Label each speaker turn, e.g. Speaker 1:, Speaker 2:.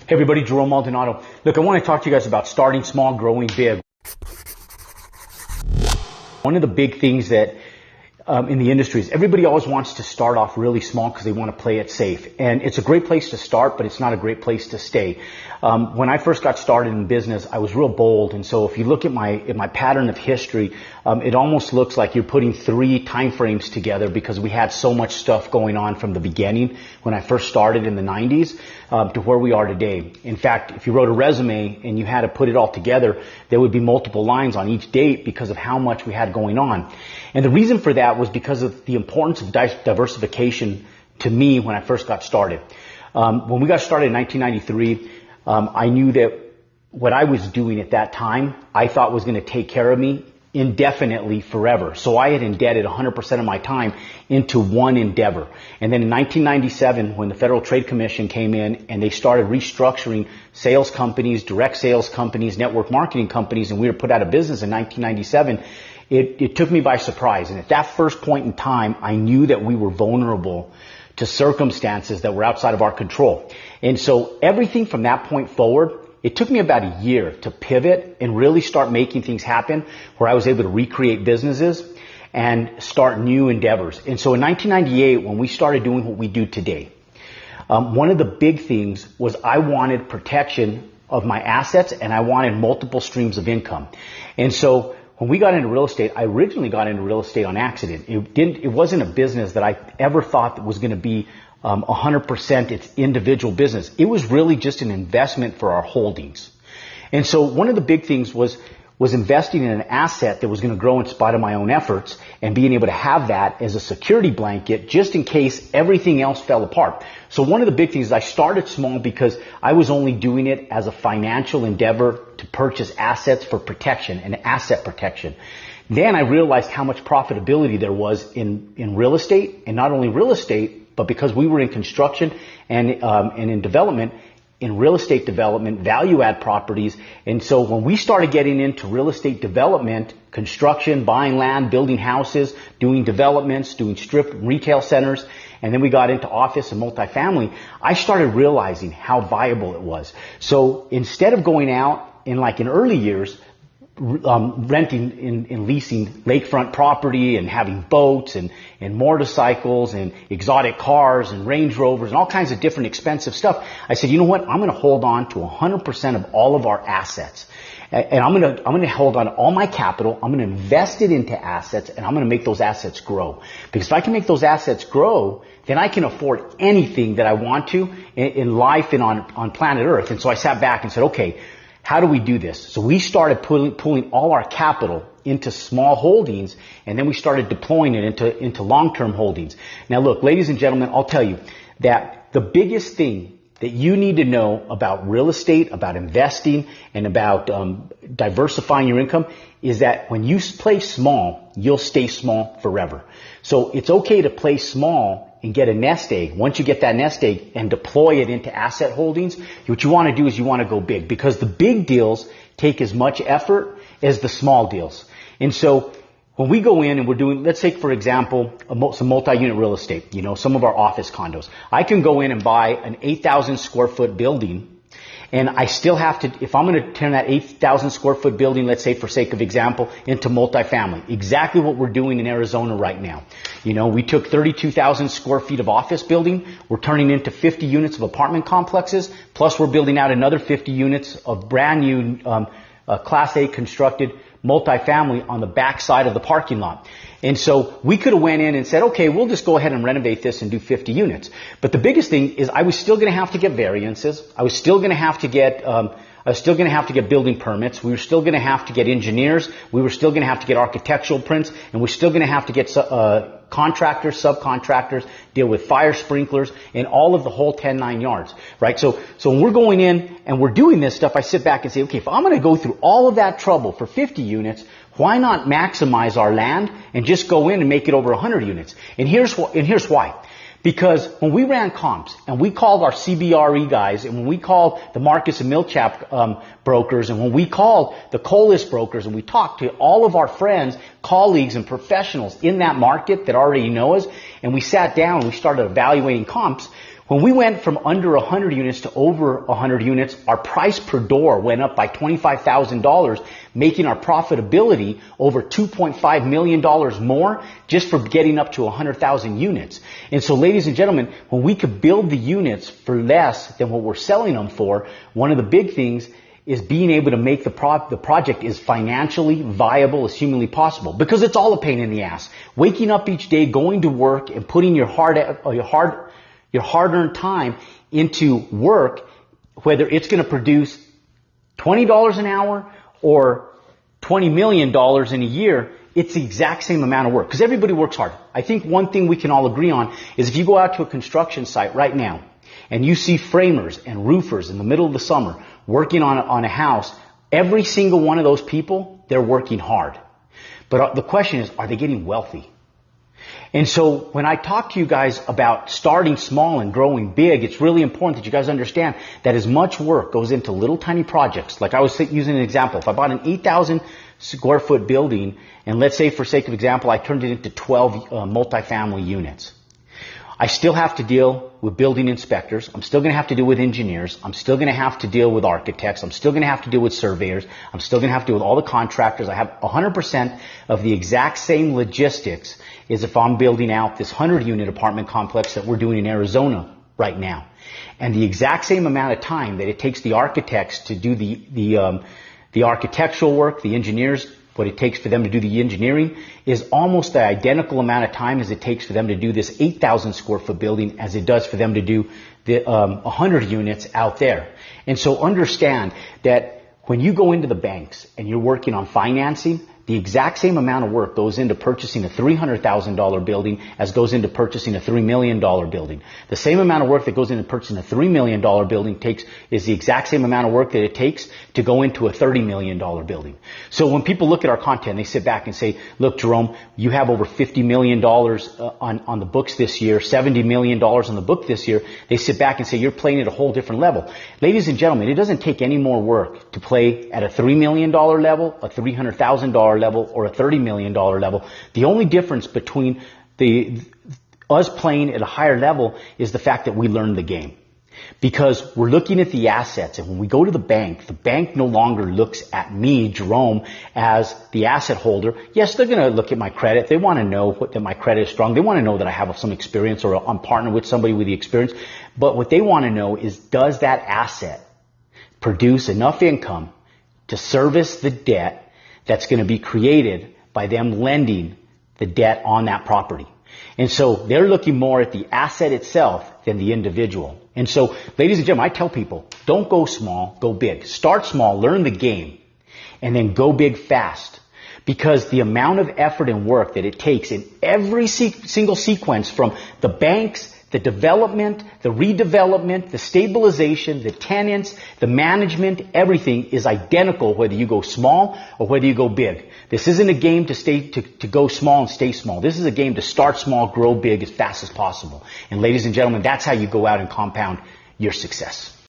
Speaker 1: Hey everybody, Jerome Maldonado. Look, I want to talk to you guys about starting small, growing big. One of the big things that in the industry is everybody always wants to start off really small because they want to play it safe. And it's a great place to start, but it's not a great place to stay. When I first got started in business, I was real bold. And so if you look at my pattern of history, it almost looks like you're putting three time frames together because we had so much stuff going on from the beginning when I first started in the 90s to where we are today. In fact, if you wrote a resume and you had to put it all together, there would be multiple lines on each date because of how much we had going on. And the reason for that was because of the importance of diversification to me when I first got started. When we got started in 1993, I knew that what I was doing at that time, I thought was going to take care of me indefinitely forever. So I had indebted 100% of my time into one endeavor. And then in 1997, when the Federal Trade Commission came in and they started restructuring sales companies, direct sales companies, network marketing companies, and we were put out of business in 1997, it took me by surprise. And at that first point in time, I knew that we were vulnerable to circumstances that were outside of our control. And so everything from that point forward, it took me about a year to pivot and really start making things happen where I was able to recreate businesses and start new endeavors. And so in 1998, when we started doing what we do today, one of the big things was I wanted protection of my assets and I wanted multiple streams of income. And so when we got into real estate, I originally got into real estate on accident. It wasn't a business that I ever thought that was going to be 100% its individual business. It was really just an investment for our holdings. And so one of the big things was investing in an asset that was going to grow in spite of my own efforts and being able to have that as a security blanket just in case everything else fell apart. So one of the big things is I started small because I was only doing it as a financial endeavor to purchase assets for protection and asset protection. Then I realized how much profitability there was in real estate, and not only real estate, but because we were in construction and in development, in real estate development, value add properties. And so when we started getting into real estate development, construction, buying land, building houses, doing developments, doing strip retail centers, and then we got into office and multifamily, I started realizing how viable it was. So instead of going out in early years, renting and leasing lakefront property and having boats and motorcycles and exotic cars and Range Rovers and all kinds of different expensive stuff, I said, you know what? I'm going to hold on to 100% of all of our assets. And I'm going to hold on to all my capital. I'm going to invest it into assets and I'm going to make those assets grow. Because if I can make those assets grow, then I can afford anything that I want to in life and on planet Earth. And so I sat back and said, okay, how do we do this? So we started pulling all our capital into small holdings, and then we started deploying it into long-term holdings. Now look, ladies and gentlemen, I'll tell you that the biggest thing that you need to know about real estate, about investing, and about diversifying your income is that when you play small, you'll stay small forever. So it's okay to play small and get a nest egg. Once you get that nest egg and deploy it into asset holdings, what you want to do is you want to go big, because the big deals take as much effort as the small deals. And so when we go in and we're doing, let's take for example, some multi-unit real estate, some of our office condos. I can go in and buy an 8,000 square foot building, and I still have to, if I'm going to turn that 8,000 square foot building, let's say for sake of example, into multifamily, exactly what we're doing in Arizona right now. We took 32,000 square feet of office building. We're turning into 50 units of apartment complexes. Plus we're building out another 50 units of brand new, Class A constructed multifamily on the back side of the parking lot. And so we could have went in and said, okay, we'll just go ahead and renovate this and do 50 units. But the biggest thing is I was still going to have to get variances. I was still going to have to get building permits. We were still going to have to get engineers. We were still going to have to get architectural prints, and we're still going to have to get contractors, subcontractors, deal with fire sprinklers, and all of the whole 10-9 yards, right? So when we're going in and we're doing this stuff, I sit back and say, okay, if I'm going to go through all of that trouble for 50 units, why not maximize our land and just go in and make it over 100 units? And here's why. Because when we ran comps and we called our CBRE guys, and when we called the Marcus and Millichap brokers, and when we called the Colis brokers, and we talked to all of our friends, colleagues, and professionals in that market that already know us, and we sat down and we started evaluating comps, When we went from under 100 units to over 100 units, our price per door went up by $25,000, making our profitability over $2.5 million more just for getting up to 100,000 units. And so, ladies and gentlemen, when we could build the units for less than what we're selling them for, one of the big things is being able to make the project as financially viable as humanly possible, because it's all a pain in the ass. Waking up each day, going to work, and putting your hard-earned time into work, whether it's going to produce $20 an hour or $20 million in a year, it's the exact same amount of work, because everybody works hard. I think one thing we can all agree on is if you go out to a construction site right now and you see framers and roofers in the middle of the summer working on a house, every single one of those people, they're working hard. But the question is, are they getting wealthy? And so when I talk to you guys about starting small and growing big, it's really important that you guys understand that as much work goes into little tiny projects. Like I was using an example. If I bought an 8,000 square foot building, and let's say for sake of example, I turned it into 12 multifamily units. I still have to deal with building inspectors. I'm still going to have to deal with engineers. I'm still going to have to deal with architects. I'm still going to have to deal with surveyors. I'm still going to have to deal with all the contractors. I have 100% of the exact same logistics as if I'm building out this 100-unit apartment complex that we're doing in Arizona right now. And the exact same amount of time that it takes the architects to do the architectural work, the engineers, what it takes for them to do the engineering, is almost the identical amount of time as it takes for them to do this 8,000 square foot building as it does for them to do the 100 units out there. And so understand that when you go into the banks and you're working on financing, the exact same amount of work goes into purchasing a $300,000 building as goes into purchasing a $3 million building. The same amount of work that goes into purchasing a $3 million building is the exact same amount of work that it takes to go into a $30 million building. So when people look at our content, they sit back and say, look, Jerome, you have over $50 million on the books this year, $70 million on the book this year. They sit back and say, you're playing at a whole different level. Ladies and gentlemen, it doesn't take any more work to play at a $3 million level, a $300,000 level, or a $30 million level. The only difference between us playing at a higher level is the fact that we learn the game. Because we're looking at the assets, and when we go to the bank no longer looks at me, Jerome, as the asset holder. Yes, they're going to look at my credit. They want to know that my credit is strong. They want to know that I have some experience, or I'm partnered with somebody with the experience. But what they want to know is, does that asset produce enough income to service the debt that's going to be created by them lending the debt on that property? And so they're looking more at the asset itself than the individual. And so, ladies and gentlemen, I tell people, don't go small, go big. Start small, learn the game, and then go big fast. Because the amount of effort and work that it takes in every single sequence, from the banks, the development, the redevelopment, the stabilization, the tenants, the management, everything is identical whether you go small or whether you go big. This isn't a game to go small and stay small. This is a game to start small, grow big as fast as possible. And ladies and gentlemen, that's how you go out and compound your success.